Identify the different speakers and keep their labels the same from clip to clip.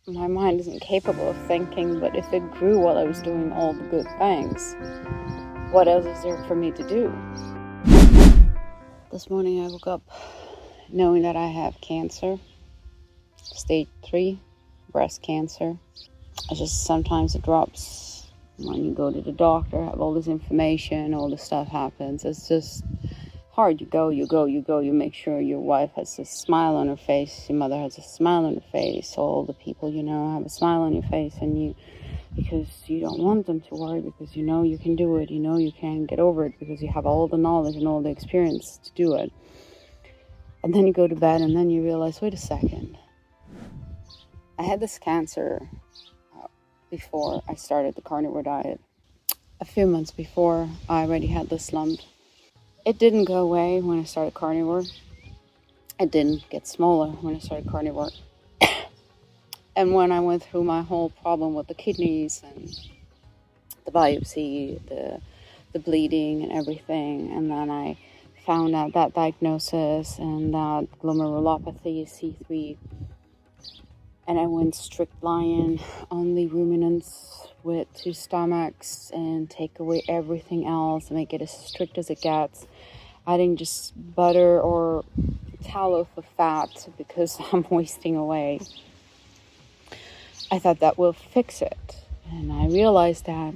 Speaker 1: My mind isn't capable of thinking, but if it grew while I was doing all the good things, what else is there for me to do? This morning I woke up knowing that I have cancer, stage 3, breast cancer. Sometimes it drops when you go to the doctor, have all this information, all this stuff happens. It's just hard. You go, you make sure your wife has a smile on her face, your mother has a smile on her face, all the people you know have a smile on your face, and because you don't want them to worry, because you know you can do it, you know you can get over it, because you have all the knowledge and all the experience to do it. And then you go to bed and then you realize, wait a second, I had this cancer before I started the carnivore diet. A few months before, I already had this lump. It didn't go away when I started carnivore. It didn't get smaller when I started carnivore. And when I went through my whole problem with the kidneys and the biopsy, the bleeding and everything, and then I found out that diagnosis and that glomerulopathy is C3, and I went strict lion, only ruminants with 2 stomachs, and take away everything else and make it as strict as it gets. Adding just butter or tallow for fat because I'm wasting away. I thought that will fix it. And I realized that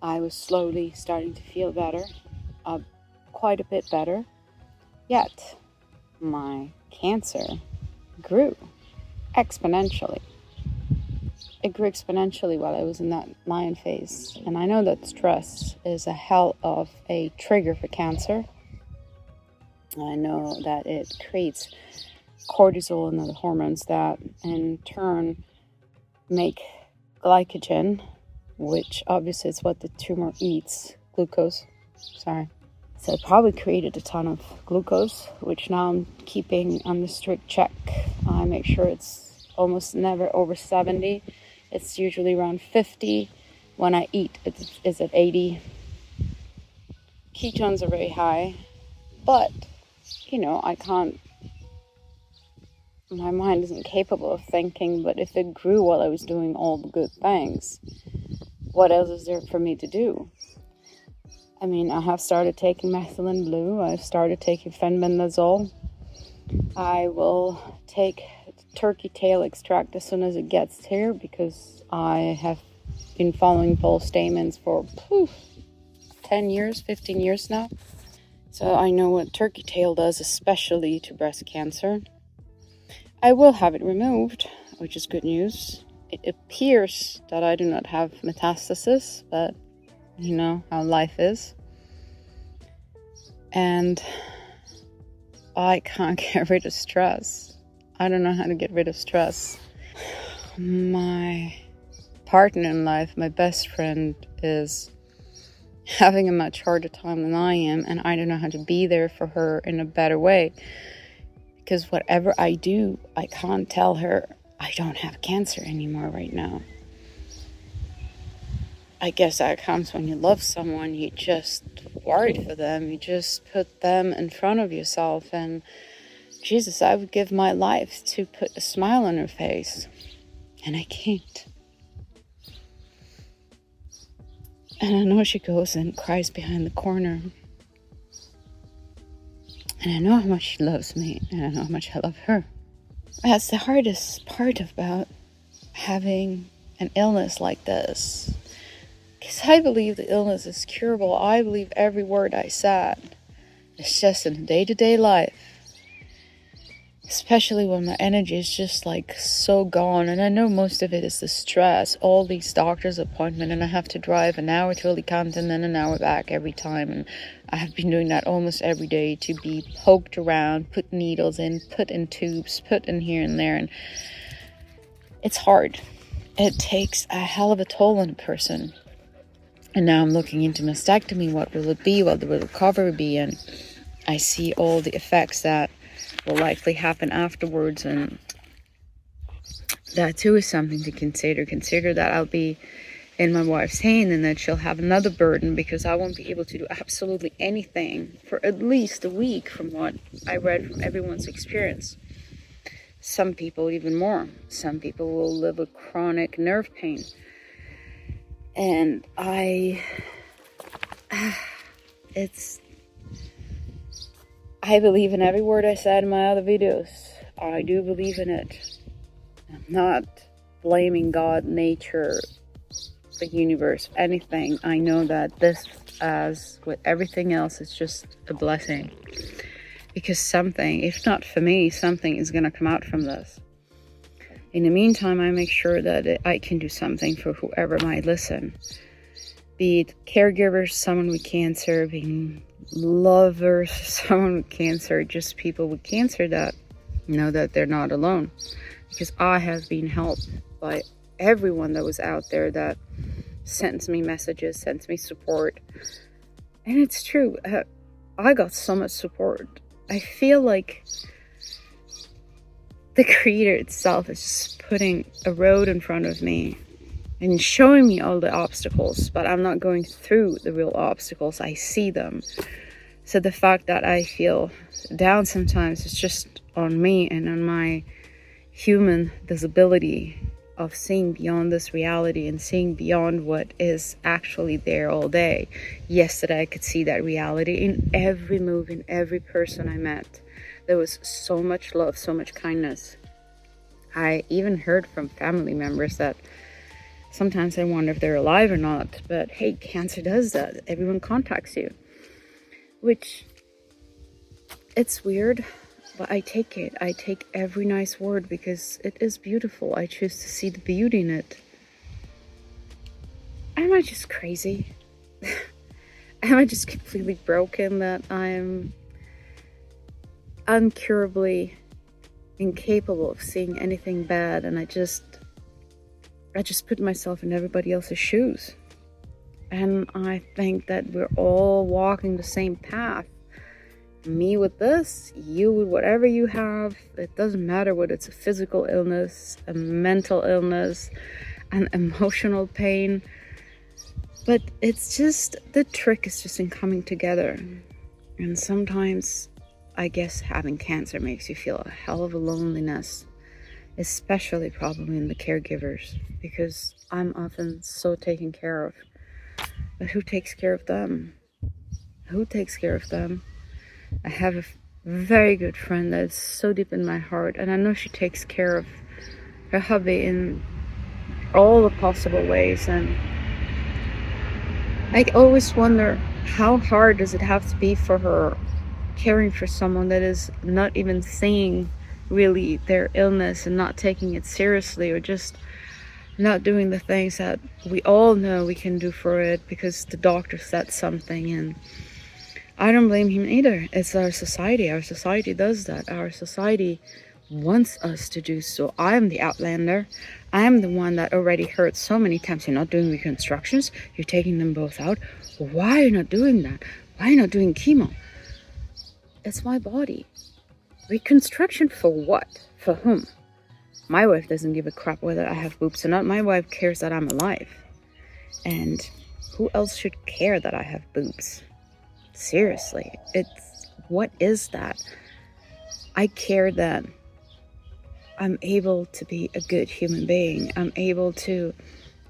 Speaker 1: I was slowly starting to feel better, quite a bit better. Yet, my cancer grew exponentially. It grew exponentially while I was in that lion phase. And I know that stress is a hell of a trigger for cancer. I know that it creates cortisol and other hormones that in turn make glycogen, which obviously is what the tumor eats, glucose. So it probably created a ton of glucose, which now I'm keeping under strict check. I make sure it's almost never over 70. It's usually around 50. When I eat, it's at 80. Ketones are very high, but, I can't, my mind isn't capable of thinking, but if it grew while I was doing all the good things, what else is there for me to do? I mean, I have started taking methylene blue. I've started taking fenbendazole. I will take turkey tail extract as soon as it gets here, because I have been following Paul Stamens for 10 years, 15 years now. So I know what turkey tail does, especially to breast cancer. I will have it removed, which is good news. It appears that I do not have metastasis, but you know how life is. And I can't get rid of stress. I don't know how to get rid of stress. My partner in life, my best friend, is having a much harder time than I am, and I don't know how to be there for her in a better way. Because whatever I do, I can't tell her I don't have cancer anymore right now. I guess that comes when you love someone, you just worry for them, you just put them in front of yourself, and Jesus, I would give my life to put a smile on her face, and I can't. And I know she goes and cries behind the corner, and I know how much she loves me, and I know how much I love her. That's the hardest part about having an illness like this. Because I believe the illness is curable. I believe every word I said. It's just in day-to-day life. Especially when my energy is just so gone. And I know most of it is the stress. All these doctor's appointments, and I have to drive an hour to Alicante and then an hour back every time. And I have been doing that almost every day, to be poked around, put needles in, put in tubes, put in here and there. And it's hard. It takes a hell of a toll on a person. And now I'm looking into mastectomy. What will it be? What will the recovery be? And I see all the effects that will likely happen afterwards. And that too is something to consider. Consider that I'll be in my wife's hand, and that she'll have another burden, because I won't be able to do absolutely anything for at least a week, from what I read from everyone's experience. Some people even more. Some people will live with chronic nerve pain. And I believe in every word I said in my other videos. I do believe in it. I'm not blaming God, nature, the universe, anything. I know that this, as with everything else, is just a blessing. Because something, if not for me, something is going to come out from this. In the meantime, I make sure that I can do something for whoever might listen. Be it caregivers, someone with cancer, being lovers, someone with cancer, just people with cancer that know that they're not alone. Because I have been helped by everyone that was out there that sends me messages, sends me support. And it's true. I got so much support. I feel like the Creator itself is just putting a road in front of me and showing me all the obstacles, but I'm not going through the real obstacles. I see them. So the fact that I feel down sometimes is just on me and on my human disability of seeing beyond this reality and seeing beyond what is actually there all day. Yesterday I could see that reality in every move, in every person I met. There was so much love, so much kindness. I even heard from family members that sometimes I wonder if they're alive or not. But hey, cancer does that. Everyone contacts you. Which, it's weird, but I take it. I take every nice word because it is beautiful. I choose to see the beauty in it. Am I just crazy? Am I just completely broken that I'm incurably incapable of seeing anything bad, and I just put myself in everybody else's shoes? And I think that we're all walking the same path. Me with this, you with whatever you have. It doesn't matter whether it's a physical illness, a mental illness, an emotional pain. But it's just, the trick is just in coming together. And sometimes I guess having cancer makes you feel a hell of a loneliness, especially probably in the caregivers, because I'm often so taken care of. But who takes care of them? Who takes care of them? I have a very good friend that's so deep in my heart, and I know she takes care of her hubby in all the possible ways. And I always wonder, how hard does it have to be for her caring for someone that is not even seeing really their illness and not taking it seriously, or just not doing the things that we all know we can do for it because the doctor said something. And I don't blame him either. It's our society. Our society does that. Our society wants us to do so. I'm the outlander. I'm the one that already heard so many times, you're not doing reconstructions, you're taking them both out. Why are you not doing that? Why are you not doing chemo? It's my body. Reconstruction for what? For whom? My wife doesn't give a crap whether I have boobs or not. My wife cares that I'm alive. And who else should care that I have boobs? Seriously, what is that? I care that I'm able to be a good human being. I'm able to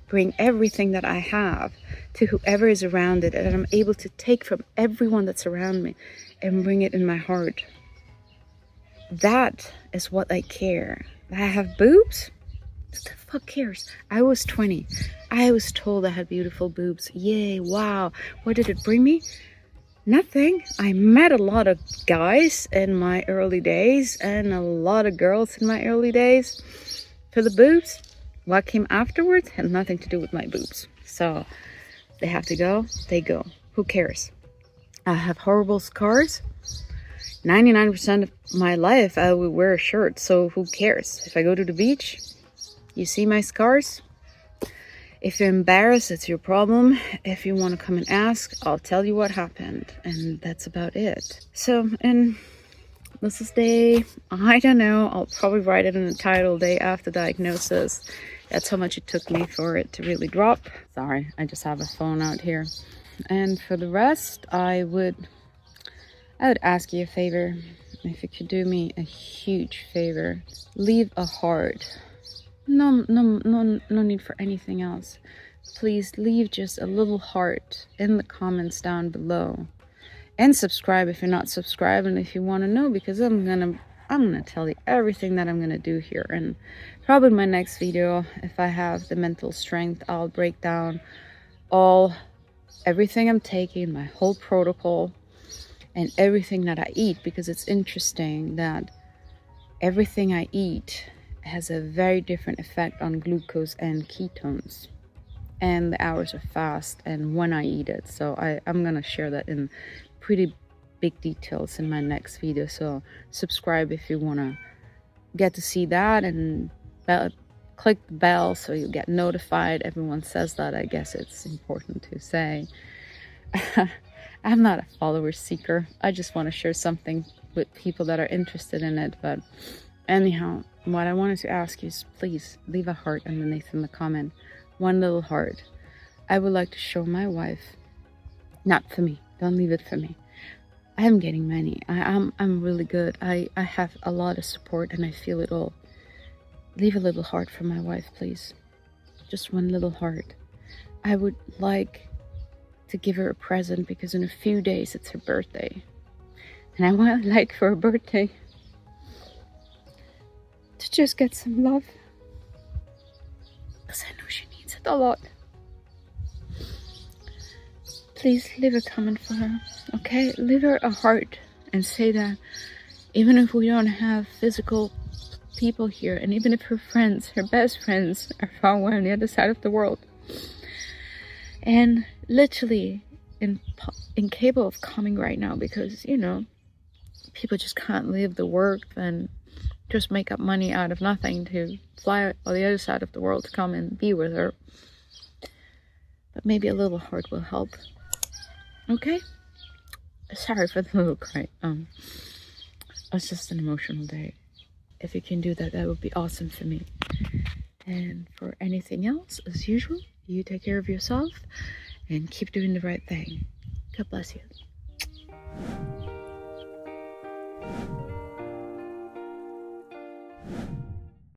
Speaker 1: bring everything that I have to whoever is around it, and I'm able to take from everyone that's around me and bring it in my heart. That is what I care. I have boobs? Who the fuck cares? I was 20. I was told I had beautiful boobs. Yay, wow. What did it bring me? Nothing. I met a lot of guys in my early days and a lot of girls in my early days. For the boobs, what came afterwards had nothing to do with my boobs. So they have to go, they go. Who cares? I have horrible scars. 99% of my life I would wear a shirt, so who cares? If I go to the beach, you see my scars. If you're embarrassed, it's your problem. If you want to come and ask, I'll tell you what happened, and that's about it. So, and this is day, I don't know, I'll probably write it in the title, day after diagnosis. That's how much it took me for it to really drop. Sorry, I just have a phone out here. And for the rest, I would ask you a favor. if you could do me a huge favor, leave a heart. No need for anything else. Please leave just a little heart in the comments down below, and subscribe if you're not subscribed, and if you want to know, because I'm gonna tell you everything that I'm gonna do here. And probably in my next video, if I have the mental strength, I'll break down everything I'm taking, my whole protocol, and everything that I eat, because it's interesting that everything I eat has a very different effect on glucose and ketones, and the hours of fast and when I eat it. So I'm gonna share that in pretty big details in my next video. So subscribe if you want to get to see that, and click the bell so you get notified. Everyone says that. I guess it's important to say. I'm not a follower seeker. I just want to share something with people that are interested in it. But anyhow, what I wanted to ask you is, please leave a heart underneath in the comment. One little heart. I would like to show my wife, not for me, don't leave it for me. I am getting many. I'm really good. I have a lot of support and I feel it all. Leave a little heart for my wife, please. Just one little heart. I would like to give her a present, because in a few days it's her birthday. And I would like for her birthday to just get some love, because I know she needs it a lot. Please leave a comment for her, okay? Leave her a heart and say that even if we don't have physical people here, and even if her friends, her best friends, are far away on the other side of the world, and literally incapable of coming right now, because, you know, people just can't leave the work and just make up money out of nothing to fly on the other side of the world to come and be with her. But maybe a little heart will help. Okay? Sorry for the little cry. It's just an emotional day. If you can do that, that would be awesome for me. And for anything else, as usual, you take care of yourself and keep doing the right thing. God bless you.